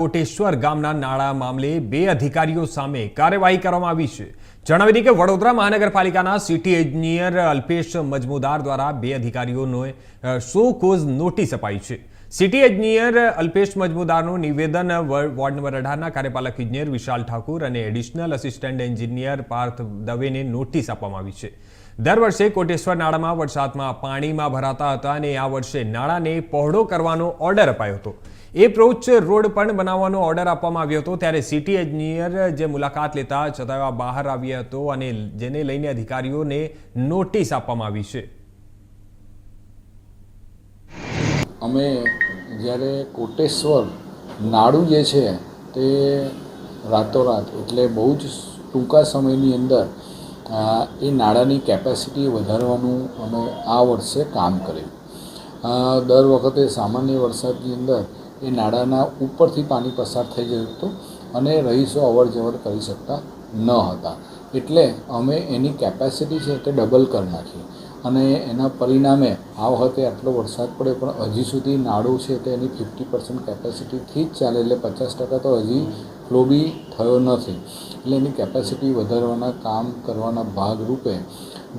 કોટેશ્વર ગામના નાળા મામલે બે અધિકારીઓ સામે કાર્યવાહી કરવામાં આવી છે। જણાવી દઈએ કે વડોદરા મહાનગરપાલિકાના સિટી એન્જિનિયર અલ્પેશ મજમુદાર દ્વારા બે અધિકારીઓને શો કોઝ નોટિસ અપાઈ છે। સિટી એન્જિનિયર અલ્પેશ મજમુદારનું નિવેદન વોર્ડ નંબર 18ના કાર્યપાલક ઇજનેર વિશાલ ઠાકુર અને એડિશનલ અસિસ્ટન્ટ એન્જિનિયર પાર્થ દવેને નોટિસ આપવામાં આવી છે। દર વર્ષે કોટેશ્વર નાળામાં વરસાદમાં પાણીમાં ભરાતા હતા અને આ વર્ષે નાળાને પહોળો કરવાનો ઓર્ડર અપાયો હતો। એપ્રોચ રોડ પણ બનાવવાનો ઓર્ડર આપવામાં આવ્યો હતો, ત્યારે સિટી એન્જિનિયર જે મુલાકાત લેતા છતાં બહાર આવ્યા હતો અને જેને લઈને અધિકારીઓને નોટિસ આપવામાં આવી છે। અમે જ્યારે કોટેશ્વર નાળું જે છે તે રાતોરાત એટલે બહુ જ ટૂંકા સમયની અંદર એ નાળાની કેપેસિટી વધારવાનું અમે આ વર્ષે કામ કર્યું। દર વખતે સામાન્ય વરસાદની અંદર એ નાળાના ઉપરથી પાણી પસાર થઈ જતું હતું અને રહીશો અવર જવર કરી શકતા ન હતા, એટલે અમે એની કેપેસિટી છે તે ડબલ કરી નાખી અને એના પરિણામે આ વખતે આટલો વરસાદ પડ્યો પણ હજી સુધી નાળું છે તે એની 50% કેપેસિટીથી જ ચાલે, એટલે 50% તો હજી ફ્લો બી થયો નથી। એટલે એની કેપેસિટી વધારવાના કામ કરવાના ભાગરૂપે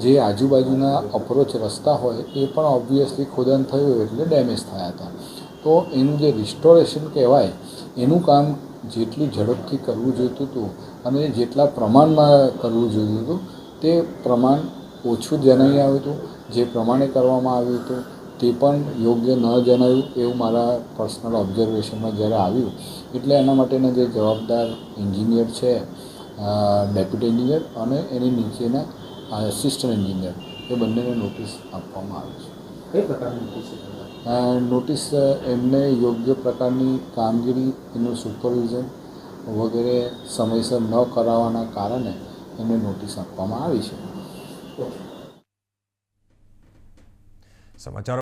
જે આજુબાજુના અપ્રોચ રસ્તા હોય એ પણ ઓબ્વિયસલી ખોદાણ થયું એટલે ડેમેજ થયા હતા, તો એનું જે રિસ્ટોરેશન કહેવાય એનું કામ જેટલી ઝડપથી કરવું જોઈતું હતું અને જેટલા પ્રમાણમાં કરવું જોઈતું હતું તે પ્રમાણ ઓછું જણાઈ આવ્યું હતું। જે પ્રમાણે કરવામાં આવ્યું હતું તે પણ યોગ્ય ન જણાયું એવું મારા પર્સનલ ઓબ્ઝર્વેશનમાં જ્યારે આવ્યું, એટલે એના માટેના જે જવાબદાર એન્જિનિયર છે, ડેપ્યુટી એન્જિનિયર અને એની નીચેના આસિસ્ટન્ટ એન્જિનિયર, એ બંનેને નોટિસ આપવામાં આવી છે। કઈ પ્રકારની નોટિસ? નોટિસ એમને યોગ્ય પ્રકારની કામગીરી, એનું સુપરવિઝન વગેરે સમયસર ન કરાવવાના કારણે એમને નોટિસ આપવામાં આવી છે। સમાચારો